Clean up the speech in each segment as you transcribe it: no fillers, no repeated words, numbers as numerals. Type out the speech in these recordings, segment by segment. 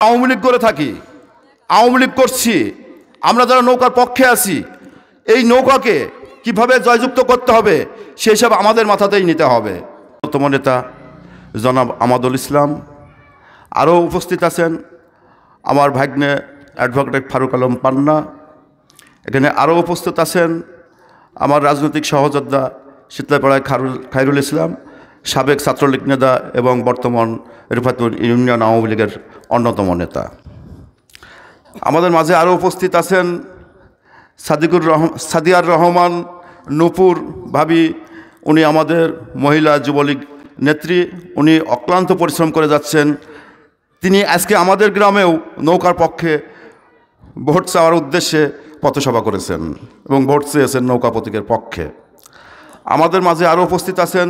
আওয়ামী লীগ করে থাকি, আওয়ামী লীগ করছি, আমরা যারা নৌকার পক্ষে আছি, এই নৌকাকে কিভাবে জয়যুক্ত করতে হবে সেই সব আমাদের মাথাতেই নিতে হবে। অন্যতম নেতা জনাব আমাদুল ইসলাম, আরও উপস্থিত আছেন আমার ভাগ্নে অ্যাডভোকেট ফারুক আলম পান্না, এখানে আরও উপস্থিত আছেন আমার রাজনৈতিক সহযোদ্ধা শীতলাপাড়ায় খায়রুল ইসলাম, সাবেক ছাত্রলীগ নেতা এবং বর্তমান রিফাতুল ইউনিয়ন আওয়ামী লীগের অন্যতম নেতা। আমাদের মাঝে আরও উপস্থিত আছেন সাদিয়ার রহমান নূপুর ভাবি, উনি আমাদের মহিলা যুবলীগ নেত্রী, উনি অক্লান্ত পরিশ্রম করে যাচ্ছেন। তিনি আজকে আমাদের গ্রামেও নৌকার পক্ষে ভোট চাওয়ার উদ্দেশ্যে পথসভা করেছেন এবং ভোট চেয়েছেন নৌকা প্রতীকের পক্ষে। আমাদের মাঝে আরও উপস্থিত আছেন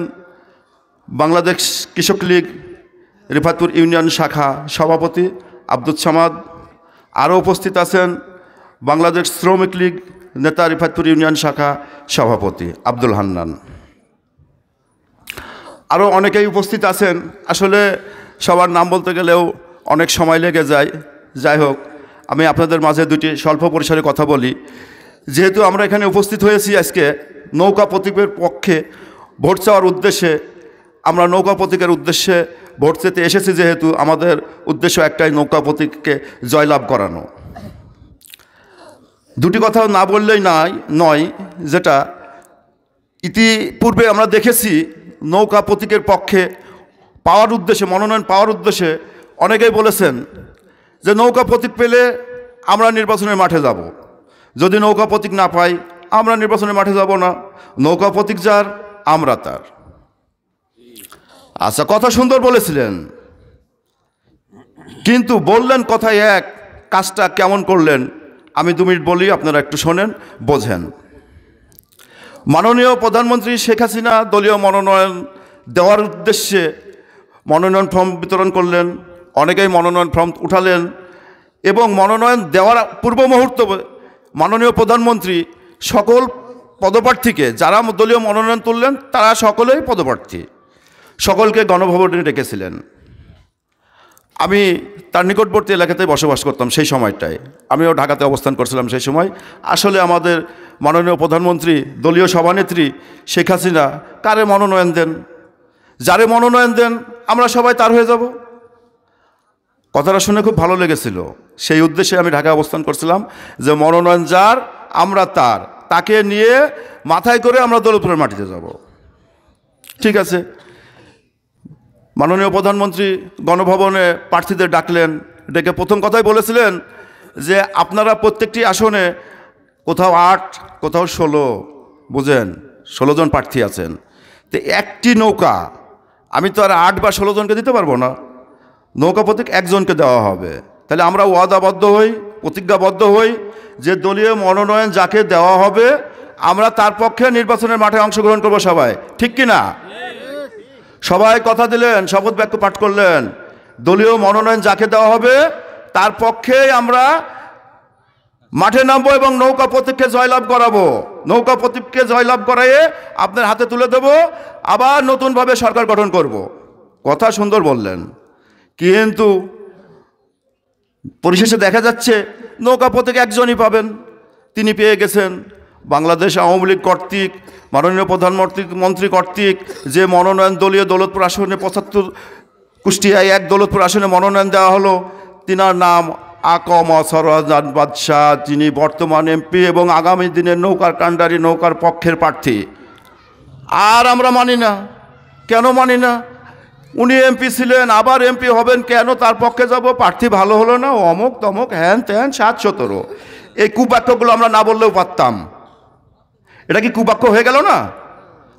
বাংলাদেশ কৃষক লীগ রিফাতুল ইউনিয়ন শাখা সভাপতি আব্দুল সামাদ, আরও উপস্থিত আছেন বাংলাদেশ শ্রমিক লীগ নেতা রিফাতুল ইউনিয়ন শাখা সভাপতি আব্দুল হান্নান, আরও অনেকেই উপস্থিত আছেন। আসলে সবার নাম বলতে গেলেও অনেক সময় লেগে যায়। যাই হোক, আমি আপনাদের মাঝে দুটি স্বল্প পরিসরে কথা বলি। যেহেতু আমরা এখানে উপস্থিত হয়েছি আজকে নৌকা প্রতীকের পক্ষে ভোট চাওয়ার উদ্দেশ্যে, আমরা নৌকা প্রতীকের উদ্দেশ্যে ভোট চেতে এসেছি, যেহেতু আমাদের উদ্দেশ্য একটাই নৌকা প্রতীককে জয়লাভ করানো। দুটি কথা না বললেই নয়, যেটা ইতিপূর্বে আমরা দেখেছি নৌকা প্রতীকের পক্ষে পাওয়ার উদ্দেশ্যে, মনোনয়ন পাওয়ার উদ্দেশ্যে অনেকেই বলেছেন যে নৌকা প্রতীক পেলে আমরা নির্বাচনের মাঠে যাব, যদি নৌকা প্রতীক না পাই আমরা নির্বাচনের মাঠে যাব না, নৌকা প্রতীক যার আমরা তার। আচ্ছা, কথা সুন্দর বলেছিলেন, কিন্তু বললেন কথায় এক, কাজটা কেমন করলেন আমি 2 মিনিট বলি, আপনারা একটু শোনেন, বোঝেন। মাননীয় প্রধানমন্ত্রী শেখ হাসিনা দলীয় মনোনয়ন দেওয়ার উদ্দেশ্যে মনোনয়ন ফর্ম বিতরণ করলেন, অনেকেই মনোনয়ন ফর্ম উঠালেন এবং মনোনয়ন দেওয়ার পূর্ব মুহূর্তে মাননীয় প্রধানমন্ত্রী সকল পদপ্রার্থীকে, যারা দলীয় মনোনয়ন তুললেন তারা সকলেই পদপ্রার্থী, সকলকে গণভবনে ডেকেছিলেন। আমি তার নিকটবর্তী এলাকাতে বসবাস করতাম সেই সময়টায়, আমিও ঢাকাতে অবস্থান করছিলাম সেই সময়। আসলে আমাদের মাননীয় প্রধানমন্ত্রী দলীয় সভানেত্রী শেখ হাসিনা কারে মনোনয়ন দেন, যারে মনোনয়ন দেন আমরা সবাই তার হয়ে যাব। কথাটা শুনে খুব ভালো লেগেছিল, সেই উদ্দেশ্যে আমি ঢাকায় অবস্থান করছিলাম যে মনোনয়ন যার আমরা তার, তাকে নিয়ে মাথায় করে আমরা দৌলতপুরের মাটিতে যাব। ঠিক আছে, মাননীয় প্রধানমন্ত্রী গণভবনে প্রার্থীদের ডাকলেন, ডেকে প্রথম কথাই বলেছিলেন যে আপনারা প্রত্যেকটি আসনে কোথাও 8 কোথাও 16, বুঝেন 16 জন প্রার্থী আছেন, তো একটি নৌকা আমি তো আর 8 বা 16 জনকে দিতে পারবো না, নৌকা প্রতীক একজনকে দেওয়া হবে। তাহলে আমরা ওয়াদাবদ্ধ হই, প্রতিজ্ঞাবদ্ধ হই যে দলীয় মনোনয়ন যাকে দেওয়া হবে আমরা তার পক্ষে নির্বাচনের মাঠে অংশগ্রহণ করবো সবাই, ঠিক কি না? সবাই কথা দিলেন, শপথ বাক্য পাঠ করলেন, দলীয় মনোনয়ন যাকে দেওয়া হবে তার পক্ষে আমরা মাঠে নামবো এবং নৌকা প্রতীককে জয়লাভ করাবো, নৌকা প্রতীককে জয়লাভ করাইয়ে আপনার হাতে তুলে দেব, আবার নতুনভাবে সরকার গঠন করব। কথা সুন্দর বললেন, কিন্তু পরিশেষে দেখা যাচ্ছে নৌকা প্রতীক একজনই পাবেন, তিনি পেয়ে গেছেন বাংলাদেশ আওয়ামী লীগ কর্তৃক, মাননীয় প্রধানমন্ত্রী কর্তৃক যে মনোনয়ন দলীয় দৌলতপুর আসনে 75, কুষ্টিয়ায় 1 দৌলতপুর আসনে মনোনয়ন দেওয়া হলো, তিনার নাম আকম সরওয়ারজান বাদশাহ, যিনি বর্তমান এমপি এবং আগামী দিনের নৌকার কাণ্ডারি, নৌকার পক্ষের প্রার্থী। আর আমরা মানি না, কেন মানি না? উনি এমপি ছিলেন, আবার এমপি হবেন, কেন তার পক্ষে যাব? প্রার্থী ভালো হলো না, অমুক তমুক হ্যান ত্যান 7-17, এই কুবাক্যগুলো আমরা না বললেও পারতাম। এটা কি কুবাক্য হয়ে গেল না?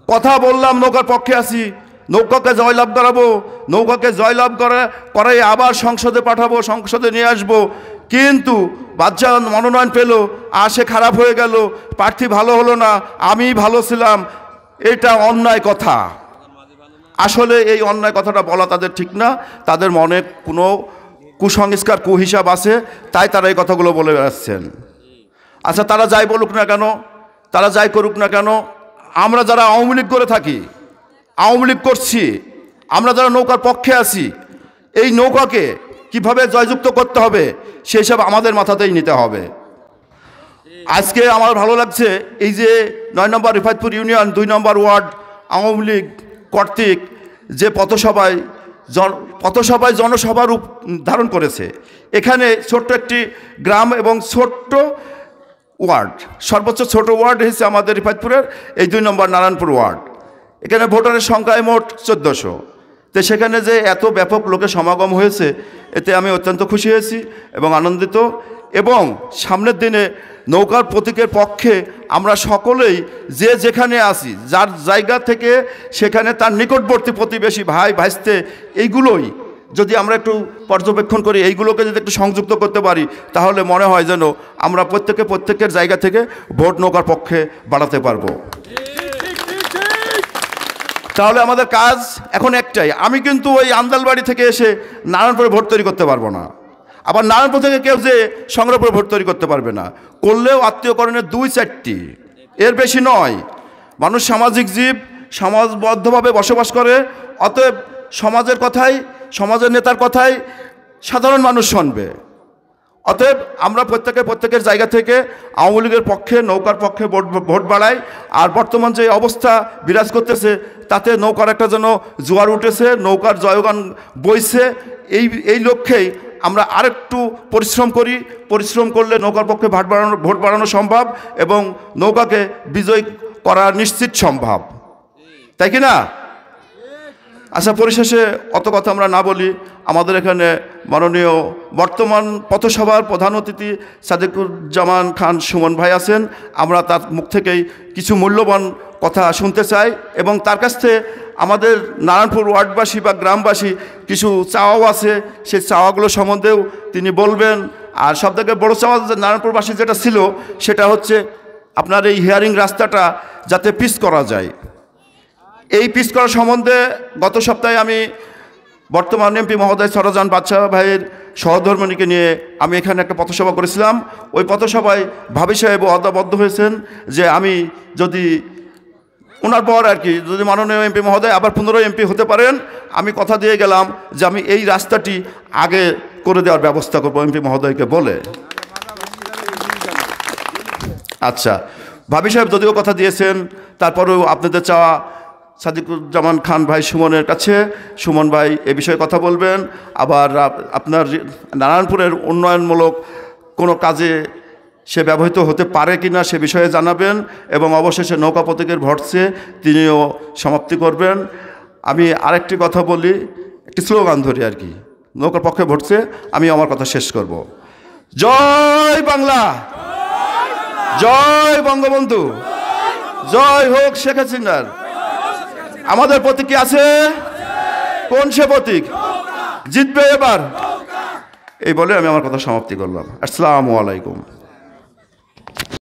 কথা বললাম নৌকার পক্ষে আছি, নৌকাকে জয়লাভ করাবো, নৌকাকে জয়লাভ করাই আবার সংসদে পাঠাবো, সংসদে নিয়ে আসবো, কিন্তু বাদশাহ মনোনয়ন পেল আর সে খারাপ হয়ে গেল, প্রার্থী ভালো হলো না, আমি ভালো ছিলাম, এটা অন্যায় কথা। আসলে এই অন্যায় কথাটা বলা তাদের ঠিক না, তাদের মনে কোনো কুসংস্কার কুহিসাব আছে, তাই তারা এই কথাগুলো বলে বেড়াচ্ছেন। আচ্ছা, তারা যাই বলুক না কেন, তারা যাই করুক না কেন, আমরা যারা আওয়ামী লীগ করে থাকি, আওয়ামী লীগ করছি, আমরা যারা নৌকার পক্ষে আছি, এই নৌকাকে কিভাবে জয়যুক্ত করতে হবে সেই সব আমাদের মাথাতেই নিতে হবে। আজকে আমার ভালো লাগছে এই যে 9 নম্বর রিফাতপুর ইউনিয়ন 2 নম্বর ওয়ার্ড আওয়ামী লীগ কর্তৃক যে পথসভায় জনসভা রূপ ধারণ করেছে। এখানে ছোট্ট একটি গ্রাম এবং ছোট্ট ওয়ার্ড, সর্বোচ্চ ছোট ওয়ার্ড হয়েছে আমাদের রিফাতপুরের এই 2 নম্বর নারায়ণপুর ওয়ার্ড। এখানে ভোটারের সংখ্যায় মোট 1400। তো সেখানে যে এত ব্যাপক লোকের সমাগম হয়েছে এতে আমি অত্যন্ত খুশি হয়েছি এবং আনন্দিত। এবং সামনের দিনে নৌকার প্রতীকের পক্ষে আমরা সকলেই যে যেখানে আছি, যার জায়গা থেকে সেখানে তার নিকটবর্তী প্রতিবেশী ভাই ভাইস্তে এইগুলোই যদি আমরা একটু পর্যবেক্ষণ করি, এইগুলোকে যদি একটু সংযুক্ত করতে পারি, তাহলে মনে হয় যেন আমরা প্রত্যেকের জায়গা থেকে ভোট নৌকার পক্ষে বাড়াতে পারবো। তাহলে আমাদের কাজ এখন একটাই, আমি কিন্তু ওই আন্দালবাড়ি থেকে এসে নারায়ণপুরে ভোট তৈরি করতে পারবো না, আবার নারায়ণপুর থেকে কেউ যে সংগ্রামপুরে ভোট তৈরি করতে পারবে না। করলেও আত্মীয়করণের 2-4টি, এর বেশি নয়। মানুষ সামাজিক জীব, সমাজবদ্ধভাবে বসবাস করে, অতএব সমাজের কথাই, সমাজের নেতার কথাই সাধারণ মানুষ শুনবে। অতএব আমরা প্রত্যেকের জায়গা থেকে আওয়ামী লীগের পক্ষে, নৌকার পক্ষে ভোট বাড়াই। আর বর্তমান যে অবস্থা বিরাজ করতেছে তাতে নৌকার একটা যেন জোয়ার উঠেছে, নৌকার জয়গান বইছে, এই লক্ষ্যেই আমরা আরেকটু পরিশ্রম করি। পরিশ্রম করলে নৌকার পক্ষে ভোট বাড়ানো সম্ভব এবং নৌকাকে বিজয় করা নিশ্চিত সম্ভব, তাই কি না? আচ্ছা, পরিশেষে অত কথা আমরা না বলি, আমাদের এখানে মাননীয় বর্তমান পথসভার প্রধান অতিথি সাদিকুজ্জামান খান সুমন ভাই আছেন। আমরা তার মুখ থেকেই কিছু মূল্যবান কথা শুনতে চাই এবং তার কাছ থেকে আমাদের নারায়ণপুর ওয়ার্ডবাসী বা গ্রামবাসী কিছু চাওয়াও আছে, সেই চাওয়াগুলো সম্বন্ধেও তিনি বলবেন। আর সবথেকে বড় চাওয়া নারায়ণপুরবাসী যেটা ছিল সেটা হচ্ছে আপনার এই হিয়ারিং রাস্তাটা যাতে পিচ করা যায়। এই পিচ করা সম্বন্ধে গত সপ্তাহে আমি বর্তমান এমপি মহোদয় সরোজান বাদশাহ ভাইয়ের সহধর্মিণীকে নিয়ে আমি এখানে একটা পথসভা করেছিলাম। ওই পথসভায় ভাবি সাহেব অদাবদ্ধ হয়েছেন যে আমি যদি ওনার পর আর কি যদি মাননীয় এমপি মহোদয় আবার 15 এমপি হতে পারেন, আমি কথা দিয়ে গেলাম যে আমি এই রাস্তাটি আগে করে দেওয়ার ব্যবস্থা করবো এমপি মহোদয়কে বলে। আচ্ছা, ভাবি সাহেব যদিও কথা দিয়েছেন, তারপরেও আপনাদের চাওয়া সাদিকুজ্জামান খান ভাই সুমনের কাছে, সুমন ভাই এ বিষয়ে কথা বলবেন। আবার আপনার নারায়ণপুরের উন্নয়নমূলক কোনো কাজে সে ব্যবহৃত হতে পারে কি না সে বিষয়ে জানাবেন এবং অবশেষে নৌকা প্রতীকের ভোটে তিনিও সমাপ্তি করবেন। আমি আরেকটি কথা বলি, একটি স্লোগান ধরি আর কি, নৌকার পক্ষে ভোটে আমি আমার কথা শেষ করব। জয় বাংলা, জয় বঙ্গবন্ধু, জয় হোক শেখ হাসিনার। আমাদের প্রতীক কি আছে? কোন সে প্রতীক? জিতবে এবার, এই বলে আমি আমার কথা সমাপ্তি করলাম। আসসালামু আলাইকুম।